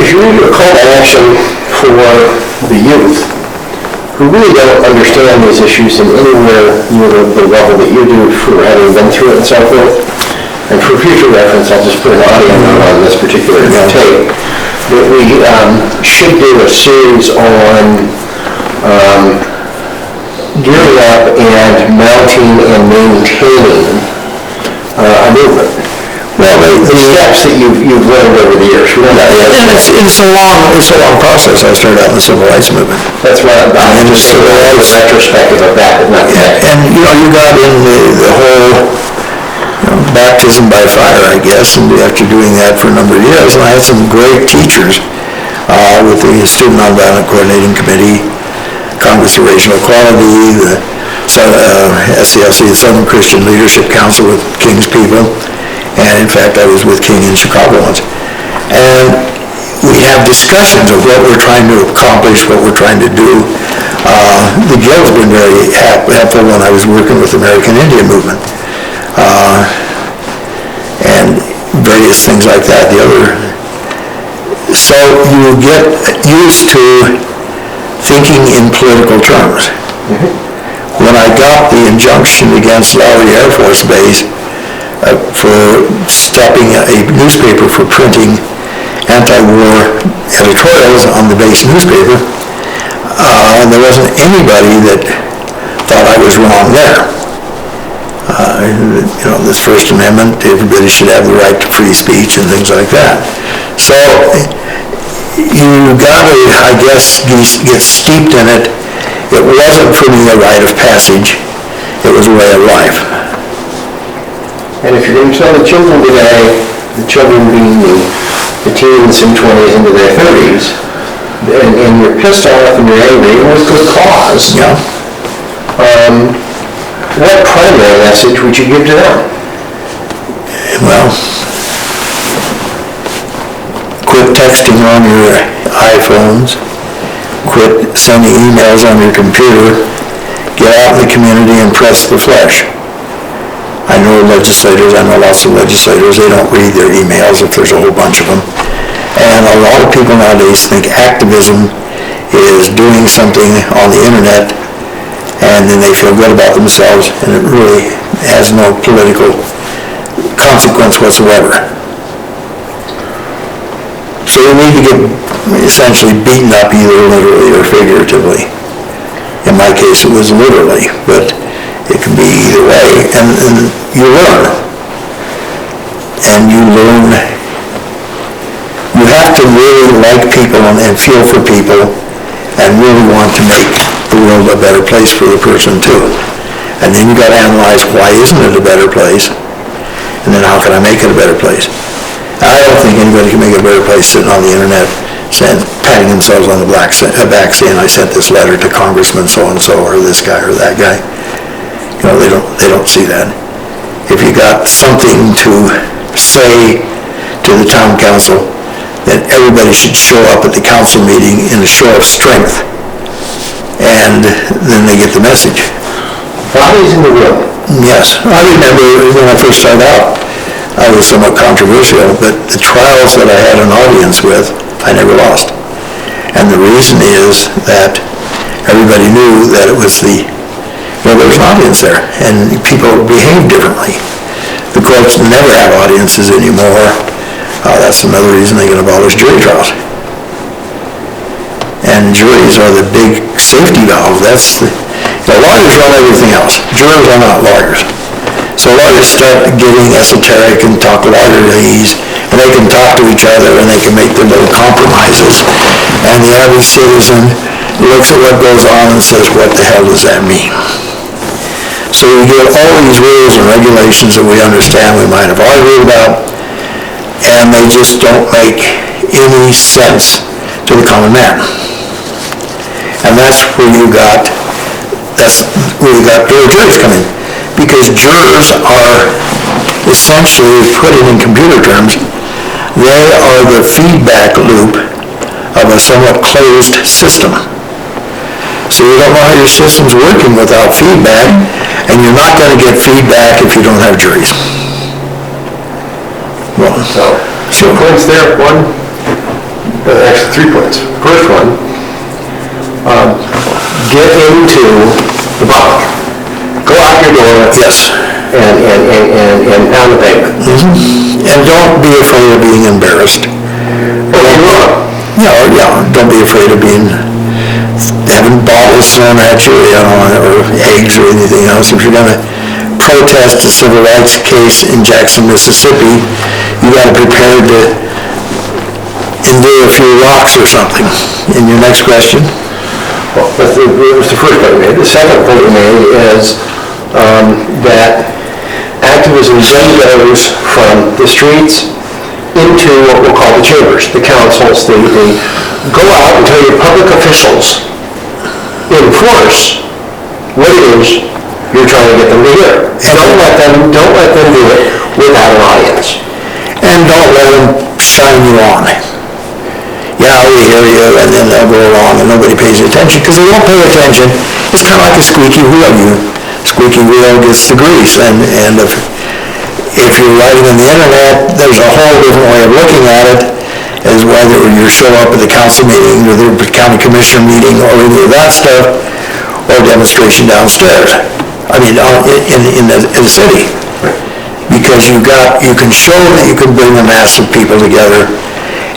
is really a call to action for the youth who really don't understand these issues in anywhere near the level that you do for having been through it and so forth. And for future reference, I'll just put an audio note on this particular tape. But we should do a series on gearing up and mounting and maintaining a movement. Well, the steps that you've learned over the years. And it's a long process. I started out in the civil rights movement. That's right. I'm just sort of a retrospective of that, but not yet. And you got in the whole baptism by fire, I guess, and after doing that for a number of years, and I had some great teachers with the Student Nonviolent Coordinating Committee, Congress of Racial Equality, the SCLC, the Southern Christian Leadership Council with King's People. And in fact, I was with King in Chicago once. And we have discussions of what we're trying to accomplish, what we're trying to do. The Guild's been very helpful when I was working with the American Indian movement. And various things like that. So you get used to thinking in political terms. When I got the injunction against Lowry Air Force Base, for stopping a newspaper for printing anti-war editorials on the base newspaper, and there wasn't anybody that thought I was wrong there. This First Amendment, everybody should have the right to free speech and things like that. So you got to, I guess, get steeped in it. It wasn't for me a rite of passage. It was a way of life. And if you're going to tell the children today, the children being the teens and 20s into their 30s, and you're pissed off and you're angry, and with good cause, what primary message would you give to them? Well, quit texting on your iPhones, quit sending emails on your computer, get out in the community and press the flesh. I know legislators, I know lots of legislators, they don't read their emails if there's a whole bunch of them. And a lot of people nowadays think activism is doing something on the internet and then they feel good about themselves, and it really has no political consequence whatsoever. So you need to get essentially beaten up either literally or figuratively. In my case it was literally, but it can be either way, and you learn. And you have to really like people and feel for people and really want to make the world a better place for the person too. And then you got to analyze, why isn't it a better place? And then how can I make it a better place? I don't think anybody can make it a better place sitting on the internet patting themselves on the back saying, I sent this letter to Congressman so-and-so or this guy or that guy. They don't see that. If you got something to say to the town council, then everybody should show up at the council meeting in a show of strength, and then they get the message. Bodies in the room. Yes. I remember when I first started out, I was somewhat controversial, but the trials that I had an audience with, I never lost. And the reason is that everybody knew that it was there was an audience there, and people behave differently. The courts never have audiences anymore. That's another reason they can abolish jury trials. And juries are the big safety valve. Lawyers run everything else. Jurors are not lawyers. So lawyers start getting esoteric and talk lawyerese, and they can talk to each other and they can make their little compromises. And the average citizen looks at what goes on and says, what the hell does that mean? So we get all these rules and regulations that we understand we might have argued about, and they just don't make any sense to the common man. And that's where you got juries come in. Because jurors are essentially, put it in computer terms, they are the feedback loop of a somewhat closed system. So you don't know how your system's working without feedback, and you're not going to get feedback if you don't have juries. Well, so 2 points there. One, Actually, 3 points. First one, get into the bunk. Go out your door. Yes. And pound the pavement. And don't be afraid of being embarrassed. Don't be afraid of having bottles thrown at you, or eggs or anything else. If you're going to protest a civil rights case in Jackson, Mississippi, you got to be prepared to endure a few rocks or something. And your next question? Well, that was the first point we made. The second point we made is that activism then goes from the streets into what we'll call the chambers, the councils. They go out and tell your public officials, enforce what it is you're trying to get them to hear. And don't let them do it without an audience. And don't let them sign you on. Yeah, we hear you, and then they'll go along and nobody pays attention because they won't pay attention. It's kind of like a squeaky wheel. Squeaky wheel gets the grease, and if you're writing on the internet, there's a whole different way of looking at it, as whether you show up at the council meeting or the county commissioner meeting or any of that stuff, or demonstration downstairs. I mean, in the city, because you can show that you can bring a mass of people together,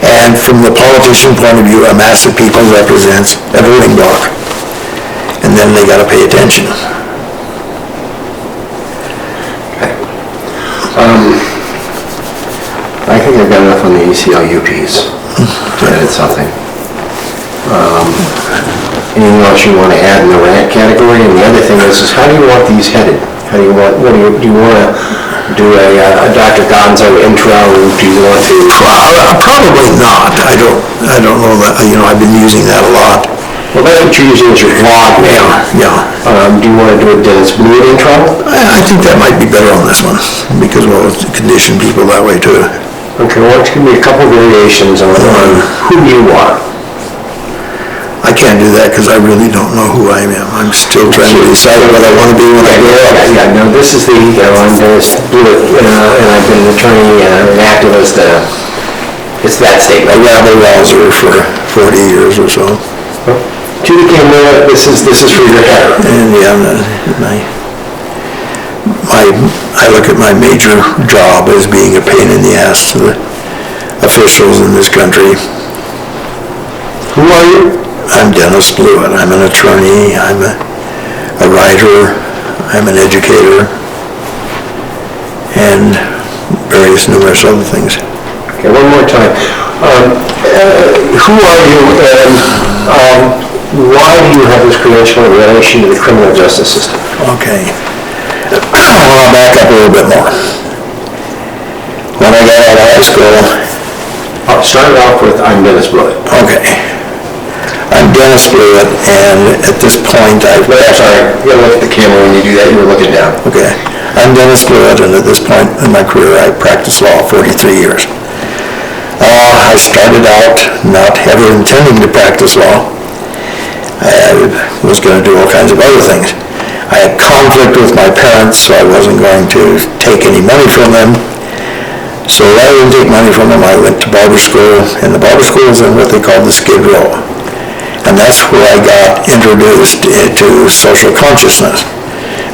and from the politician point of view, a mass of people represents a voting block, and then they got to pay attention. I think I've got enough on the ACLU piece. Added something. Anything else you want to add in the rant category? And the other thing is how do you want these headed? Do you want to do a Dr. Gonzo intro? Do you want to? Probably not. I don't know that. I've been using that a lot. Well, that's what you're using as your blog now. Yeah. Do you want to do a Dennis Blewett intro? I think that might be better on this one because we'll condition people that way too. Okay, why don't you give me a couple variations on who you are? I can't do that because I really don't know who I am. I'm still trying to decide what I want to be when I grow up. Yeah, no, this is I'm Dennis Blewett, and I've been an attorney and an activist. It's that statement. A rabble-rouser for 40 years or so. To the camera, this is for your head. And I look at my major job as being a pain in the ass to the officials in this country. Who are you? I'm Dennis Blewett. I'm an attorney. I'm a writer. I'm an educator. And various numerous other things. Okay, one more time. Who are you, and why do you have this credential in relation to the criminal justice system? Okay. I want to back up a little bit more. When I got out of high school... I'll start off with, I'm Dennis Blewett. Okay. I'm Dennis Blewett, and at this point I'm sorry, you gotta look at the camera when you do that, you were looking down. Okay. I'm Dennis Blewett, and at this point in my career I practiced law 43 years. I started out not ever intending to practice law. I was going to do all kinds of other things. I had conflict with my parents, so I wasn't going to take any money from them. So rather than take money from them, I went to barber school, and the barber school is in what they call the Skid Row. And that's where I got introduced into social consciousness,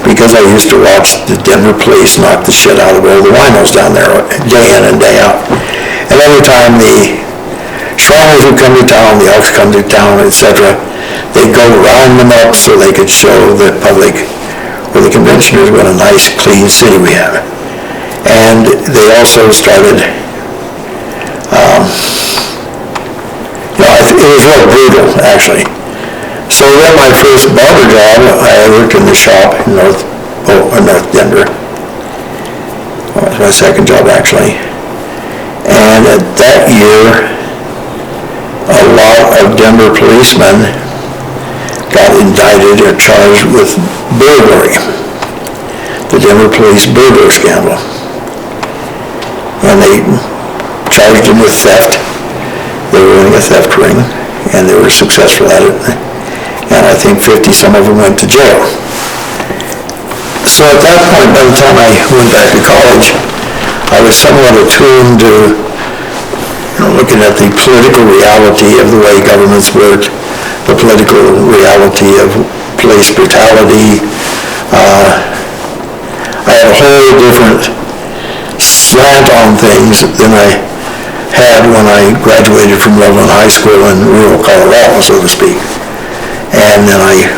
because I used to watch the Denver police knock the shit out of all the winos down there day in and day out. And every time the Shriners would come to town, the Elks come to town, etc., they'd go round them up so they could show the public or the conventioners what a nice, clean city we have. And they also started, it was real brutal, actually. So then my first barber job, I worked in the shop in North Denver. That was my second job, actually. And that year, a lot of Denver policemen got indicted or charged with burglary, the Denver police burglary scandal. And they charged them with theft. They were running a theft ring, and they were successful at it. And I think 50 some of them went to jail. So at that point, by the time I went back to college, I was somewhat attuned to looking at the political reality of the way governments work, the political reality of police brutality. I had a whole different slant on things than I had when I graduated from Loveland High School in rural Colorado, so to speak. And then I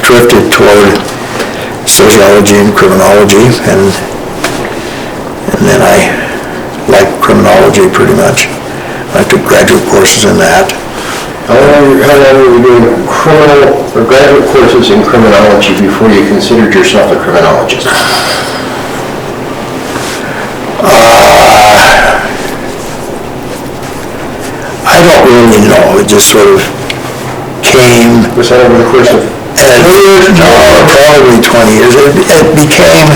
drifted toward sociology and criminology, and then I like criminology pretty much. I took graduate courses in that. How long were you doing criminal or graduate courses in criminology before you considered yourself a criminologist? I don't really know. It just sort of came. Was that over the course of 20 years? No, probably 20 years. It became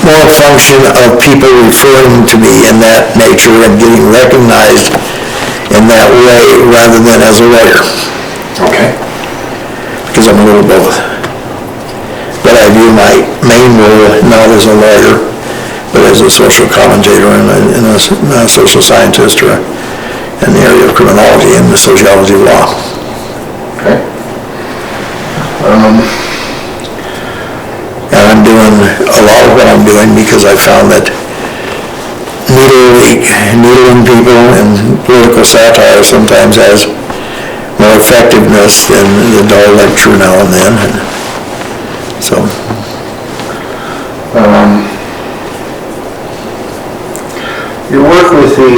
more a function of people referring to me in that nature and getting recognized in that way rather than as a lawyer. Okay. Because I'm a little both. But I view my main role not as a lawyer, but as a social commentator and a social scientist or in the area of criminology and the sociology of law. Okay. And I'm doing a lot of what I'm doing because I found that needling people and political satire sometimes has more effectiveness than the dull lecture now and then. And so. Your work with the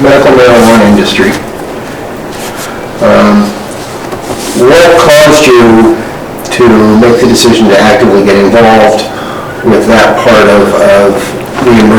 medical marijuana industry, what caused you to make the decision to actively get involved with that part of the emergency